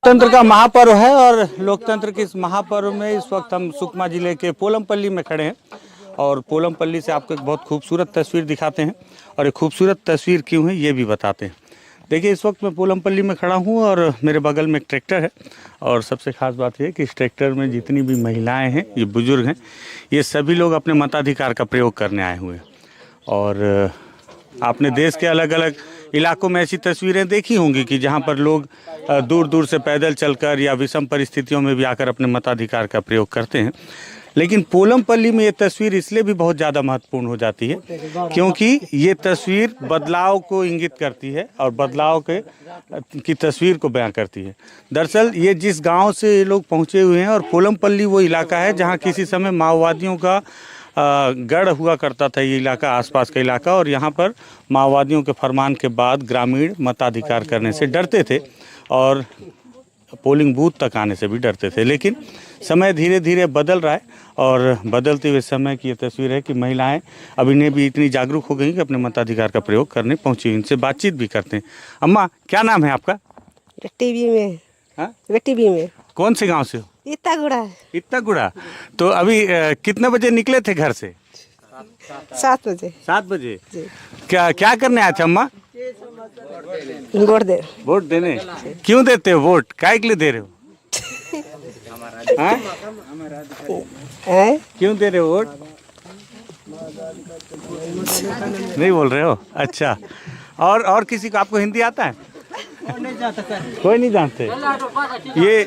लोकतंत्र का महापर्व है और लोकतंत्र के इस महापर्व में इस वक्त हम सुकमा जिले के पोलमपल्ली में खड़े हैं और पोलमपल्ली से आपको एक बहुत खूबसूरत तस्वीर दिखाते हैं और एक खूबसूरत तस्वीर क्यों है ये भी बताते हैं। देखिए, इस वक्त मैं पोलमपल्ली में खड़ा हूँ और मेरे बगल में एक ट्रैक्टर है और सबसे खास बात यह है कि इस ट्रैक्टर में जितनी भी महिलाएँ हैं, ये बुजुर्ग हैं, ये सभी लोग अपने मताधिकार का प्रयोग करने आए हुए हैं। और आपने देश के अलग अलग इलाकों में ऐसी तस्वीरें देखी होंगी कि जहां पर लोग दूर दूर से पैदल चलकर या विषम परिस्थितियों में भी आकर अपने मताधिकार का प्रयोग करते हैं। लेकिन पोलमपल्ली में ये तस्वीर इसलिए भी बहुत ज़्यादा महत्वपूर्ण हो जाती है क्योंकि ये तस्वीर बदलाव को इंगित करती है और बदलाव की तस्वीर को बयां करती है। दरअसल ये जिस गांव से ये लोग पहुंचे हुए हैं और पोलमपल्ली वो इलाका है जहां किसी समय माओवादियों का गढ़ हुआ करता था, ये इलाका, आसपास का इलाका, और यहाँ पर माओवादियों के फरमान के बाद ग्रामीण मताधिकार करने से डरते थे और पोलिंग बूथ तक आने से भी डरते थे। लेकिन समय धीरे धीरे बदल रहा है और बदलते हुए समय की ये तस्वीर है कि महिलाएं अब इन्हें भी इतनी जागरूक हो गई कि अपने मताधिकार का प्रयोग करने पहुंची। इनसे बातचीत भी करते हैं। अम्मा, क्या नाम है आपका? टीवी में। हाँ, टीवी में। कौन से गांव से हो? इत्तागुड़ा। इत्तागुड़ा। तो अभी कितने बजे निकले थे घर से? 7 बजे। 7 बजे। क्या क्या करने आए थे अम्मा? वोट देने। क्यों देते हो वोट? काय के लिए दे रहे हो? क्यों दे रहे हो वोट? नहीं बोल रहे हो? अच्छा। और किसी को, आपको हिंदी आता है? कोई नहीं जानते।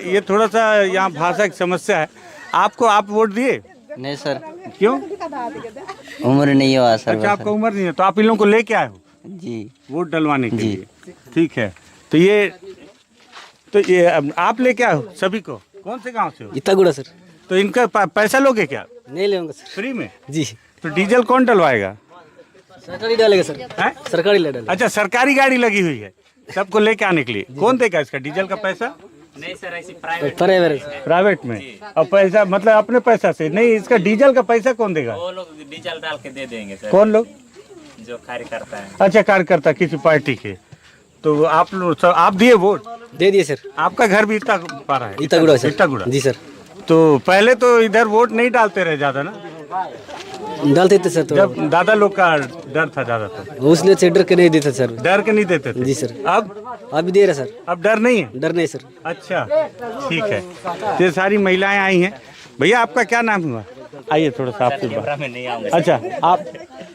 ये थोड़ा सा यहाँ भाषा की समस्या है। आप वोट दिए? नहीं सर। क्यों? उम्र नहीं हुआ सर। अच्छा, आपका उम्र नहीं है तो आप इन लोगों को लेके आए हो जी वोट डलवाने के लिए? ठीक है। तो ये आप लेके आए हो सभी को? कौन से गांव से हो? इत्तागुड़ा सर। तो इनका पैसा लोगे क्या? नहीं लेंगे सर। फ्री में? जी। तो डीजल कौन डलवाएगा? सरकारी डालेगा सर। है? सरकारी डालेगा। अच्छा, सरकारी गाड़ी लगी हुई है सबको लेके आने के लिए। कौन देगा इसका डीजल का पैसा? नहीं सर, ऐसी प्राइवेट प्राइवेट में। और पैसा मतलब अपने पैसा से नहीं, इसका डीजल का पैसा कौन देगा? वो लोग डीजल डाल के दे देंगे सर। कौन लोग? जो कार्यकर्ता है। अच्छा, कार्यकर्ता किसी पार्टी के। तो आप लोग आप दिए वोट? दे दिए सर। आपका घर भी इतना पारा है? इत्तागुड़ा सर। इत्तागुड़ा जी सर। तो पहले तो इधर वोट नहीं डालते रहे ज्यादा ना? डालते थे सर। तो जब दादा लोग का डर था ज्यादा तो उसने से डर के नहीं देते सर। डर के नहीं देते थे? जी सर। अब दे रहे सर। अब डर नहीं है? डर नहीं सर। अच्छा, ठीक है। ये सारी महिलाएं आई हैं। भैया, आपका क्या नाम हुआ? आइए थोड़ा सा आपसे बात। में नहीं आऊंगा। अच्छा,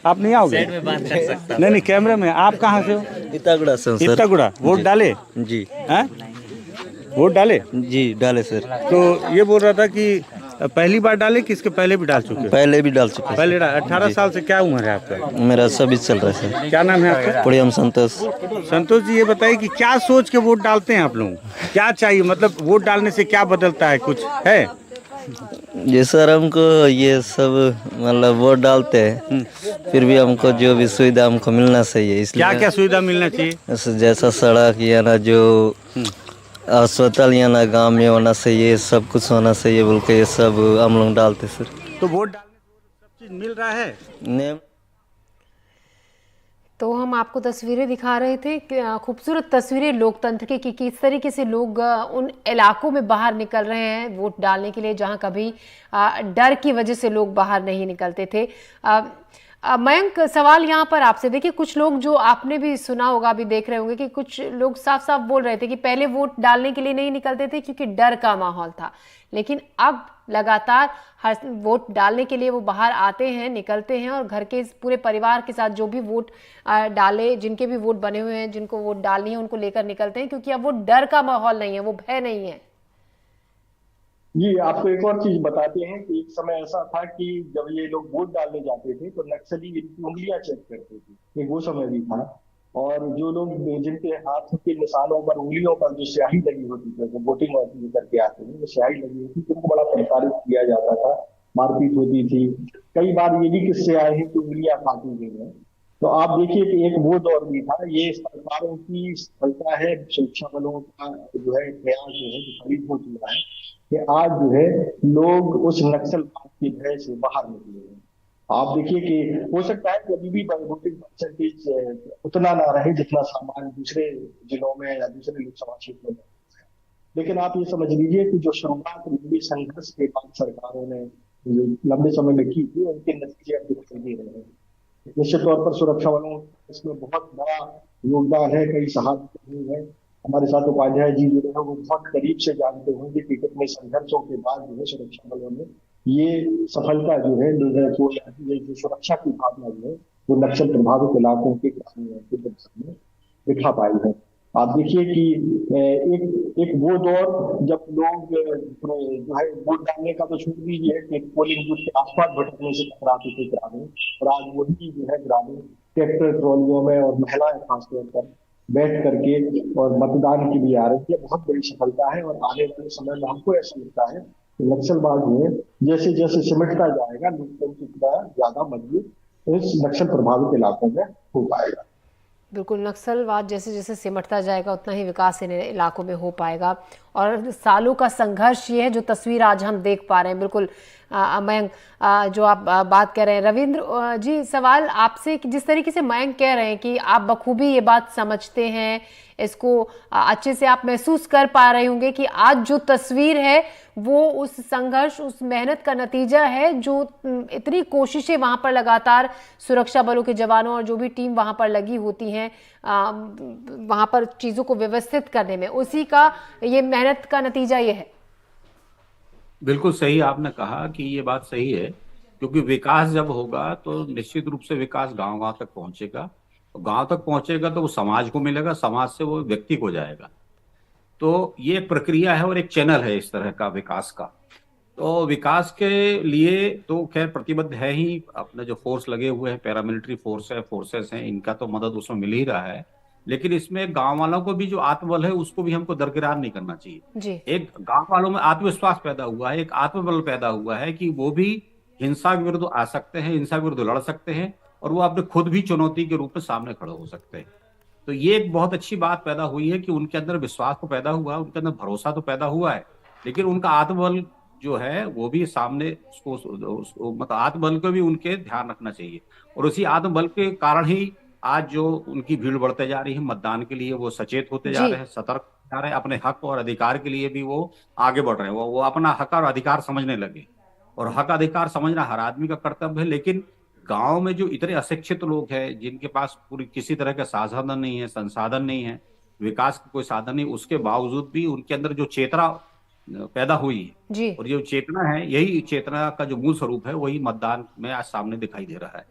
आप नहीं आओगे? में बात कर सकता। नहीं, कैमरे में। आप कहाँ से हो? इत्तागुड़ा सर। इत्तागुड़ा। वोट डाले? जी। हैं? वोट डाले? जी डाले सर। तो ये बोल रहा था कि पहली बार डाले कि इसके पहले भी डाल चुके हो? पहले भी डाल चुके। पहले 18 साल से। क्या उम्र है आपका? मेरा 26 चल रहा है सर। क्या नाम है आपका? पुड़ियम संतोष। संतोष जी, ये बताइए कि क्या सोच के वोट डालते हैं आप लोग? क्या चाहिए, मतलब वोट डालने से क्या बदलता है? कुछ है? जी सर, हमको ये सब मतलब वोट डालते हैं, फिर भी हमको जो भी सुविधा हमको मिलना चाहिए। इसलिए क्या क्या सुविधा मिलना चाहिए? जैसा सड़क या ना जो अस्पताल या ना गाँव में होना चाहिए, सब कुछ होना चाहिए बोल के ये सब हम लोग डालते सर। तो वोट डालने से सब चीज मिल रहा है? नहीं। तो हम आपको तस्वीरें दिखा रहे थे, खूबसूरत तस्वीरें लोकतंत्र की, कि किस तरीके से लोग उन इलाकों में बाहर निकल रहे हैं वोट डालने के लिए जहां कभी डर की वजह से लोग बाहर नहीं निकलते थे। मयंक, सवाल यहाँ पर आपसे, देखिए कुछ लोग, जो आपने भी सुना होगा, अभी देख रहे होंगे कि कुछ लोग साफ साफ बोल रहे थे कि पहले वोट डालने के लिए नहीं निकलते थे क्योंकि डर का माहौल था, लेकिन अब लगातार हर वोट डालने के लिए वो बाहर आते हैं, निकलते हैं और घर के पूरे परिवार के साथ जो भी वोट डाले, जिनके भी वोट बने हुए हैं, जिनको वोट डालनी है, उनको लेकर निकलते हैं क्योंकि अब वो डर का माहौल नहीं है, वो भय नहीं है। जी, आपको एक और चीज बताते हैं कि एक समय ऐसा था कि जब ये लोग वोट डालने जाते थे तो नक्सली इनकी उंगलियां चेक करते थे। एक वो समय भी था। और जो लोग, जिनके हाथ के निशानों पर, उंगलियों पर जो स्याही लगी होती थी, जो वोटिंग करके आते हैं, वो स्याही लगी होती थी, उनको बड़ा प्रताड़ित किया जाता था, मारपीट होती थी। कई बार ये भी किस्से आए हैं कि उंगलियां काटी गई हैं। तो आप देखिए कि एक वो दौर भी था। ये सरकारों की सफलता है, सुरक्षा बलों का जो है प्रयास जो है, जो खरीद हो चुका है कि आज जो है लोग उस नक्सलवाद के भय से बाहर निकले हैं। आप देखिए कि हो सकता है कि अभी भी वोटिंग परसेंटेज उतना ना रहे जितना सामान्य दूसरे जिलों में या दूसरे लोकसभा क्षेत्रों में। लेकिन आप ये समझ लीजिए कि जो शुरुआत लंबी संघर्ष के बाद सरकारों ने जो लंबे समय में की थी, उनके नतीजे अब दिखाई दे रहे हैं। निश्चित तौर पर सुरक्षा बलों का इसमें बहुत बड़ा योगदान है, कई शहादतें हुई हैं। हमारे साथ उपाध्याय जी जो है वो बहुत करीब से जानते होंगे कि कितने संघर्षों के बाद जो है सुरक्षा बलों ने ये सफलता जो है लोगों को, ये जो सुरक्षा की भावना जो है वो नक्सल प्रभावित इलाकों के ग्रामीणों के सामने दिखा पाई है। आप देखिए कि एक एक वो दौर जब लोग जो है वोट डालने का तो छोड़ दीजिए कि पोलिंग बूथ के आसपास भटकने से टकराते थे ग्रामीण, और आज वही जो है ग्रामीण ट्रैक्टर ट्रॉलियों में और महिलाएं खासतौर पर बैठ करके और मतदान के लिए आ रही है। बहुत बड़ी सफलता है, और आने वाले समय में हमको ऐसा लगता है कि नक्सलवाद जो है जैसे जैसे सिमटता जाएगा, लोकतंत्र का ज्यादा मजबूत इस नक्सल प्रभावित इलाकों में हो पाएगा। बिल्कुल, नक्सलवाद जैसे जैसे सिमटता जाएगा उतना ही विकास इन इलाकों में हो पाएगा। और सालों का संघर्ष ये है जो तस्वीर आज हम देख पा रहे हैं। बिल्कुल मयंक, जो आप बात कर रहे हैं, रविंद्र जी सवाल आपसे कि जिस तरीके से मयंक कह रहे हैं कि आप बखूबी ये बात समझते हैं, इसको अच्छे से आप महसूस कर पा रहे होंगे कि आज जो तस्वीर है वो उस संघर्ष, उस मेहनत का नतीजा है, जो इतनी कोशिशें वहां पर लगातार सुरक्षा बलों के जवानों और जो भी टीम वहां पर लगी होती हैं वहां पर चीजों को व्यवस्थित करने में, उसी का ये मेहनत का नतीजा ये है। बिल्कुल सही आपने कहा कि ये बात सही है, क्योंकि विकास जब होगा तो निश्चित रूप से विकास गांव-गांव तक पहुंचेगा। गांव तक पहुंचेगा तो वो समाज को मिलेगा, समाज से वो व्यक्ति को जाएगा। तो ये एक प्रक्रिया है और एक चैनल है इस तरह का विकास का। तो विकास के लिए तो खैर प्रतिबद्ध है ही, अपने जो फोर्स लगे हुए हैं, पैरामिलिट्री फोर्स है, फोर्सेस हैं, इनका तो मदद उसमें मिल ही रहा है। लेकिन इसमें गांव वालों को भी जो आत्मबल है उसको भी हमको दरकिरार नहीं करना चाहिए। जी। एक गांव वालों में आत्मविश्वास पैदा हुआ है, एक आत्मबल पैदा हुआ है कि वो भी हिंसा के विरुद्ध आ सकते हैं, हिंसा के विरुद्ध लड़ सकते हैं, और वो अपने खुद भी चुनौती के रूप में सामने खड़े हो सकते हैं। तो ये एक बहुत अच्छी बात पैदा हुई है कि उनके अंदर विश्वास तो पैदा हुआ, उनके अंदर भरोसा तो पैदा हुआ है, लेकिन उनका आत्मबल जो है वो भी सामने उसको मतलब आत्मबल को भी उनके ध्यान रखना चाहिए। और उसी आत्मबल के कारण ही आज जो उनकी भीड़ बढ़ते जा रही है मतदान के लिए, वो सचेत होते जा जी। रहे हैं, सतर्क जा रहे हैं, अपने हक और अधिकार के लिए भी वो आगे बढ़ रहे हैं। वो अपना हक और अधिकार समझने लगे, और हक अधिकार समझना हर आदमी का कर्तव्य है। लेकिन गांव में जो इतने अशिक्षित लोग हैं, जिनके पास पूरी किसी तरह का साधन नहीं है, संसाधन नहीं है, विकास का कोई साधन नहीं, उसके बावजूद भी उनके अंदर जो चेतना पैदा हुई है, जी। और ये चेतना है, यही चेतना का जो मूल स्वरूप है वही मतदान में आज सामने दिखाई दे रहा है।